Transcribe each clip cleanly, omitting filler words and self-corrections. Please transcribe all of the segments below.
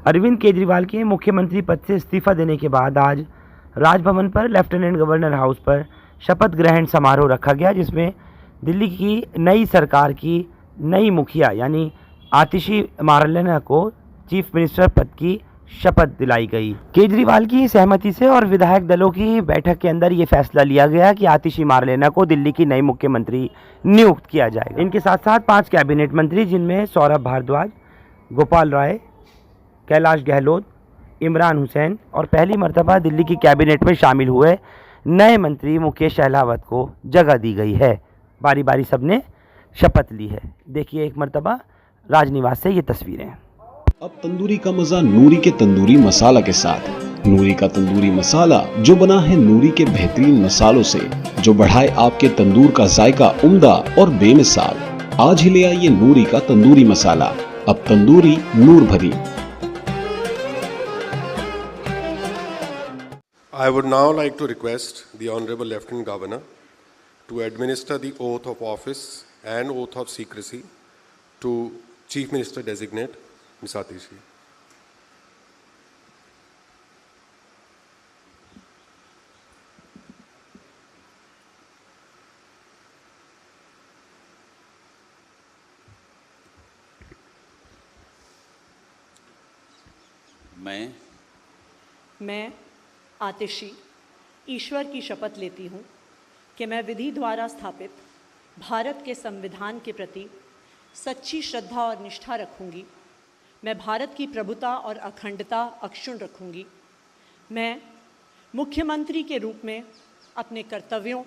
अरविंद केजरीवाल के मुख्यमंत्री पद से इस्तीफा देने के बाद आज राजभवन पर लेफ्टिनेंट गवर्नर हाउस पर शपथ ग्रहण समारोह रखा गया, जिसमें दिल्ली की नई सरकार की नई मुखिया यानी आतिशी मारलेना को चीफ मिनिस्टर पद की शपथ दिलाई गई। केजरीवाल की सहमति से और विधायक दलों की बैठक के अंदर ये फैसला लिया गया कि आतिशी मारलेना को दिल्ली की नई मुख्यमंत्री नियुक्त किया जाएगा। इनके साथ साथ 5 कैबिनेट मंत्री, जिनमें सौरभ भारद्वाज, गोपाल राय, कैलाश गहलोत, इमरान हुसैन और पहली मर्तबा दिल्ली की कैबिनेट में शामिल हुए नए मंत्री मुकेश सहलावत को जगह दी गई है। बारी बारी सबने शपथ ली है। देखिए एक मर्तबा राजनिवास से ये तस्वीरें। अब तंदूरी का मजा नूरी के तंदूरी मसाला के साथ। नूरी का तंदूरी मसाला जो बना है नूरी के बेहतरीन मसालों से, जो बढ़ाए आपके तंदूर का जायका उम्दा और बेमिसाल। आज ही ले आइए नूरी का तंदूरी मसाला, अब तंदूरी नूर भरी। I would now like to request the Honorable Lieutenant Governor to administer the oath of office and oath of secrecy to Chief Minister Designate Ms. Atishi. मैं आतिशी ईश्वर की शपथ लेती हूँ कि मैं विधि द्वारा स्थापित भारत के संविधान के प्रति सच्ची श्रद्धा और निष्ठा रखूँगी। मैं भारत की प्रभुता और अखंडता अक्षुण्ण रखूँगी। मैं मुख्यमंत्री के रूप में अपने कर्तव्यों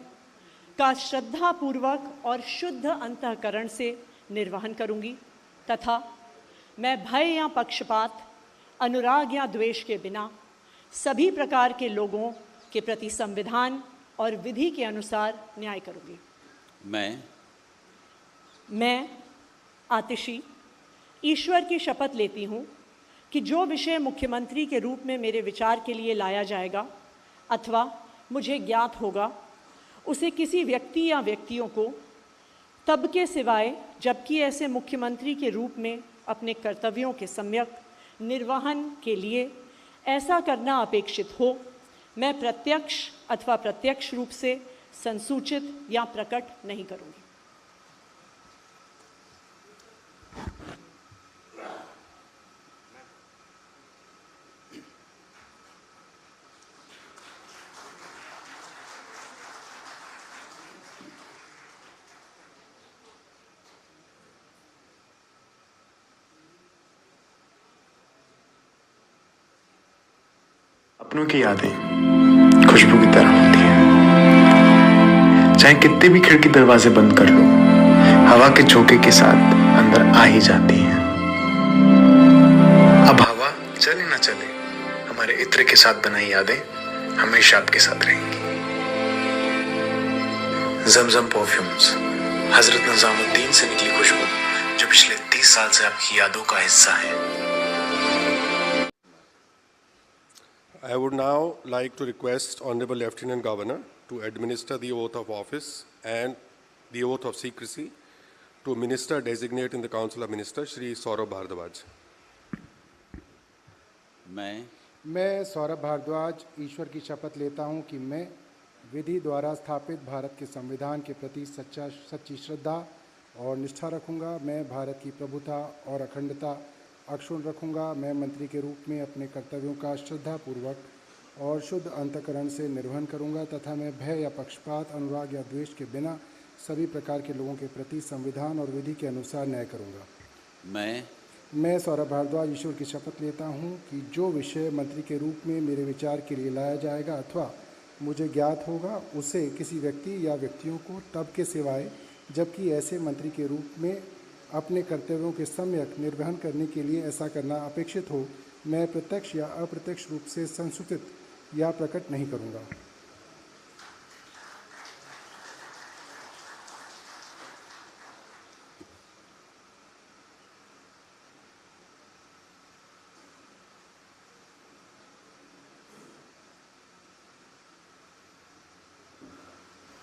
का श्रद्धापूर्वक और शुद्ध अंतःकरण से निर्वहन करूँगी तथा मैं भय या पक्षपात, अनुराग या द्वेष के बिना सभी प्रकार के लोगों के प्रति संविधान और विधि के अनुसार न्याय करूँगी। मैं आतिशी ईश्वर की शपथ लेती हूँ कि जो विषय मुख्यमंत्री के रूप में मेरे विचार के लिए लाया जाएगा अथवा मुझे ज्ञात होगा, उसे किसी व्यक्ति या व्यक्तियों को तब के सिवाय जबकि ऐसे मुख्यमंत्री के रूप में अपने कर्तव्यों के सम्यक निर्वहन के लिए ऐसा करना अपेक्षित हो, मैं प्रत्यक्ष अथवा प्रत्यक्ष रूप से संसूचित या प्रकट नहीं करूँगी। अपनों की यादें खुशबू की तरह होती हैं। चाहे कितने भी खिड़की दरवाजे बंद कर लो, हवा के झोंके के साथ अंदर आ ही जाती हैं। अब हवा चले ना चले, हमारे इत्र के साथ बनाई यादें हमेशा आपके साथ रहेंगी। जमजम परफ्यूम्स, हजरत निजामुद्दीन से निकली खुशबू जो पिछले 30 साल से आपकी यादों का हिस्सा है। I would now like to request Honorable Lieutenant Governor to administer the oath of office and the oath of secrecy to Minister Designate in the Council of Ministers, Shri Saurabh Bhardwaj. मैं सौरभ भारद्वाज ईश्वर की शपथ लेता हूँ कि मैं विधि द्वारा स्थापित भारत के संविधान के प्रति सच्ची श्रद्धा और निष्ठा रखूँगा। मैं भारत की प्रभुता और अखंडता अक्षुण्ण रखूँगा। मैं मंत्री के रूप में अपने कर्तव्यों का श्रद्धापूर्वक और शुद्ध अंतःकरण से निर्वहन करूँगा तथा मैं भय या पक्षपात, अनुराग या द्वेष के बिना सभी प्रकार के लोगों के प्रति संविधान और विधि के अनुसार न्याय करूँगा। मैं सौरभ भारद्वाज ईश्वर की शपथ लेता हूँ कि जो विषय मंत्री के रूप में मेरे विचार के लिए लाया जाएगा अथवा मुझे ज्ञात होगा, उसे किसी व्यक्ति या व्यक्तियों को तब के सिवाय जबकि ऐसे मंत्री के रूप में अपने कर्तव्यों के सम्यक निर्वहन करने के लिए ऐसा करना अपेक्षित हो, मैं प्रत्यक्ष या अप्रत्यक्ष रूप से संसूचित या प्रकट नहीं करूँगा।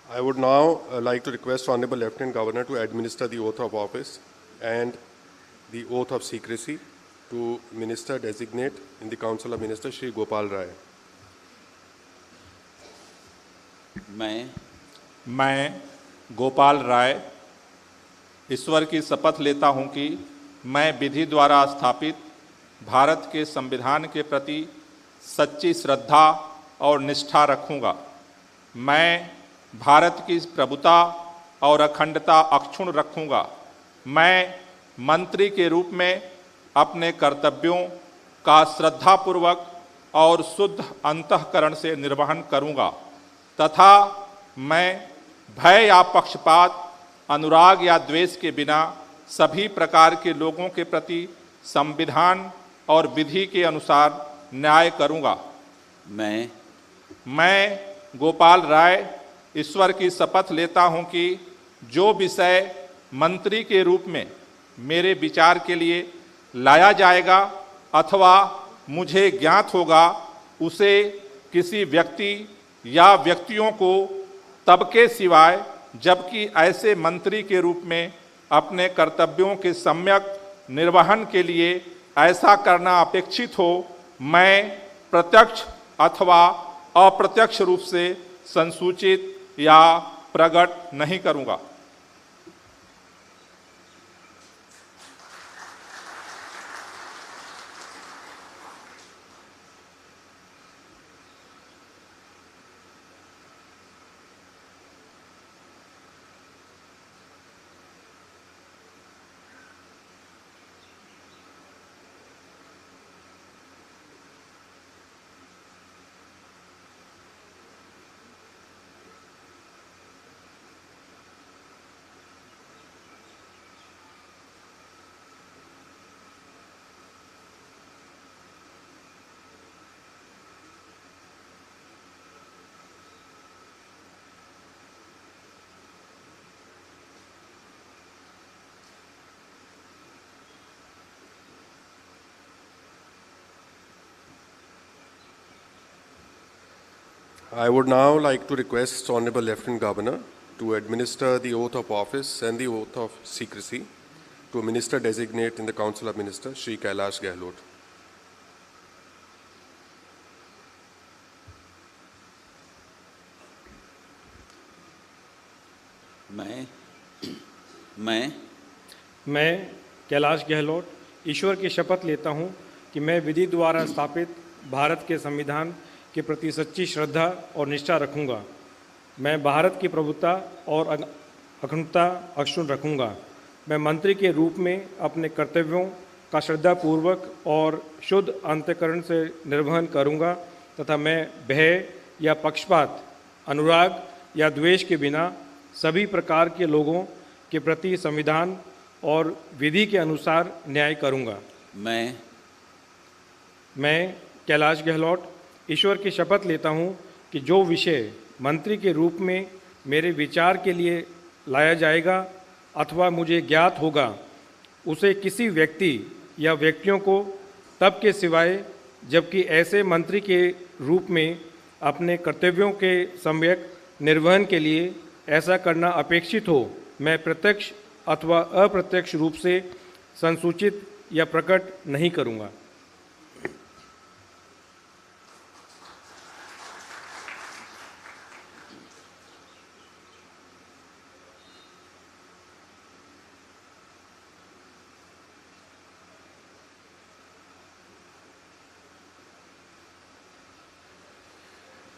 I would now like to request Honorable Lieutenant Governor to administer the oath of office and the oath of secrecy to Minister Designate in the Council of Ministers, Shri Gopal Rai. मैं गोपाल राय ईश्वर की शपथ लेता हूं कि मैं विधि द्वारा स्थापित भारत के संविधान के प्रति सच्ची श्रद्धा और निष्ठा रखूंगा। मैं भारत की प्रभुता और अखंडता अक्षुण्ण रखूंगा। मैं मंत्री के रूप में अपने कर्तव्यों का श्रद्धापूर्वक और शुद्ध अंतःकरण से निर्वहन करूंगा तथा मैं भय या पक्षपात, अनुराग या द्वेष के बिना सभी प्रकार के लोगों के प्रति संविधान और विधि के अनुसार न्याय करूंगा। मैं गोपाल राय ईश्वर की शपथ लेता हूं कि जो विषय मंत्री के रूप में मेरे विचार के लिए लाया जाएगा अथवा मुझे ज्ञात होगा, उसे किसी व्यक्ति या व्यक्तियों को तब के सिवाय जबकि ऐसे मंत्री के रूप में अपने कर्तव्यों के सम्यक निर्वहन के लिए ऐसा करना अपेक्षित हो, मैं प्रत्यक्ष अथवा अप्रत्यक्ष रूप से संसूचित या प्रकट नहीं करूंगा। I would now like to request Honorable Lieutenant Governor to administer the oath of office and the oath of secrecy to a Minister Designate in the Council of Ministers, Shri Kailash Gehlot. मैं कैलाश गहलोत ईश्वर की शपथ लेता हूं कि मैं विधि द्वारा स्थापित भारत के संविधान के प्रति सच्ची श्रद्धा और निष्ठा रखूंगा। मैं भारत की प्रभुता और अखंडता अक्षुण्ण रखूंगा। मैं मंत्री के रूप में अपने कर्तव्यों का श्रद्धापूर्वक और शुद्ध अंतःकरण से निर्वहन करूंगा तथा मैं भय या पक्षपात, अनुराग या द्वेष के बिना सभी प्रकार के लोगों के प्रति संविधान और विधि के अनुसार न्याय करूंगा। मैं कैलाश गहलोत ईश्वर की शपथ लेता हूं कि जो विषय मंत्री के रूप में मेरे विचार के लिए लाया जाएगा अथवा मुझे ज्ञात होगा, उसे किसी व्यक्ति या व्यक्तियों को तब के सिवाय जबकि ऐसे मंत्री के रूप में अपने कर्तव्यों के सम्यक निर्वहन के लिए ऐसा करना अपेक्षित हो, मैं प्रत्यक्ष अथवा अप्रत्यक्ष रूप से संसूचित या प्रकट नहीं करूँगा।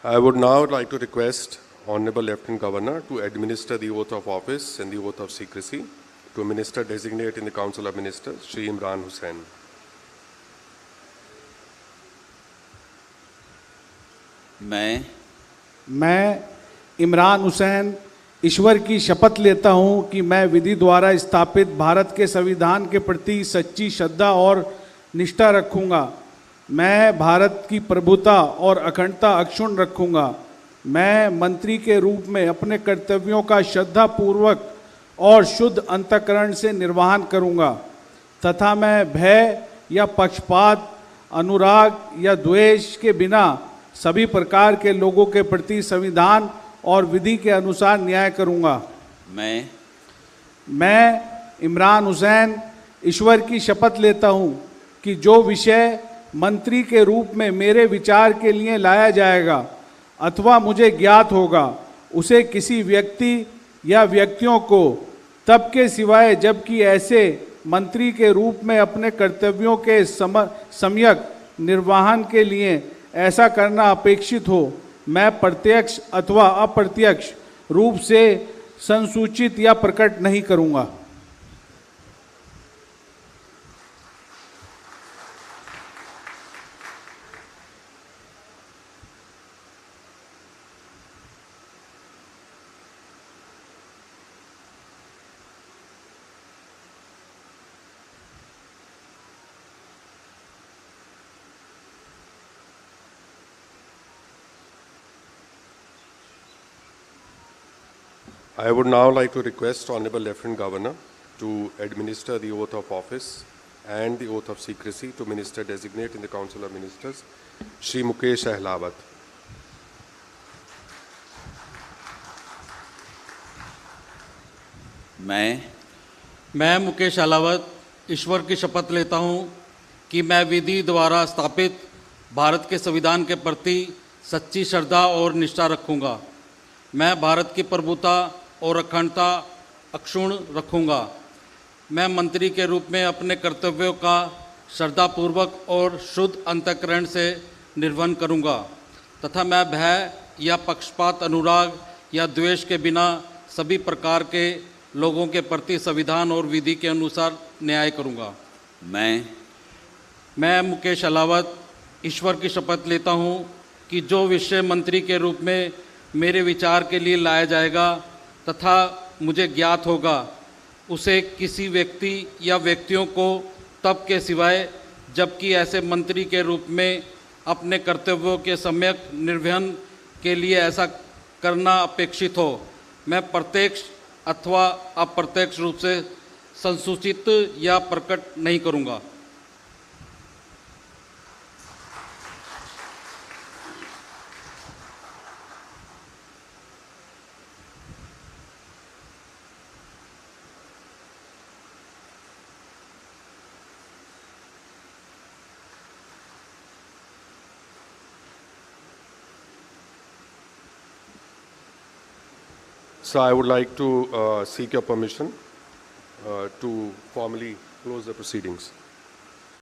I would now like to request Honorable Lieutenant Governor to administer the oath of office and the oath of secrecy to a Minister Designate in the Council of Ministers, Shri Imran Hussain. मैं इमरान हुसैन ईश्वर की शपथ लेता हूं कि मैं विधि द्वारा स्थापित भारत के संविधान के प्रति सच्ची श्रद्धा और निष्ठा रखूंगा। मैं भारत की प्रभुता और अखंडता अक्षुण्ण रखूंगा। मैं मंत्री के रूप में अपने कर्तव्यों का श्रद्धापूर्वक और शुद्ध अंतःकरण से निर्वहन करूंगा तथा मैं भय या पक्षपात, अनुराग या द्वेष के बिना सभी प्रकार के लोगों के प्रति संविधान और विधि के अनुसार न्याय करूंगा। मैं इमरान हुसैन ईश्वर की शपथ लेता हूं कि जो विषय मंत्री के रूप में मेरे विचार के लिए लाया जाएगा अथवा मुझे ज्ञात होगा उसे किसी व्यक्ति या व्यक्तियों को तब के सिवाय जबकि ऐसे मंत्री के रूप में अपने कर्तव्यों के सम्यक निर्वहन के लिए ऐसा करना अपेक्षित हो, मैं प्रत्यक्ष अथवा अप्रत्यक्ष रूप से संसूचित या प्रकट नहीं करूँगा। I would now like to request Honorable Lieutenant Governor to administer the oath of office and the oath of secrecy to Minister Designate in the Council of Ministers, Shri Mukesh Ahlawat. मैं मुकेश अहलावत ईश्वर की शपथ लेता हूँ कि मैं विधि द्वारा स्थापित भारत के संविधान के प्रति सच्ची श्रद्धा और निष्ठा रखूँगा। मैं भारत की प्रभुता और अखंडता अक्षुण्ण रखूँगा। मैं मंत्री के रूप में अपने कर्तव्यों का श्रद्धापूर्वक और शुद्ध अंतःकरण से निर्वहन करूँगा तथा मैं भय या पक्षपात, अनुराग या द्वेष के बिना सभी प्रकार के लोगों के प्रति संविधान और विधि के अनुसार न्याय करूँगा। मैं मुकेश अहलावत ईश्वर की शपथ लेता हूँ कि जो विषय मंत्री के रूप में मेरे विचार के लिए लाया जाएगा तथा मुझे ज्ञात होगा उसे किसी व्यक्ति या व्यक्तियों को तब के सिवाय जबकि ऐसे मंत्री के रूप में अपने कर्तव्यों के सम्यक निर्वहन के लिए ऐसा करना अपेक्षित हो, मैं प्रत्यक्ष अथवा अप्रत्यक्ष रूप से संसूचित या प्रकट नहीं करूँगा। So I would like to seek your permission to formally close the proceedings.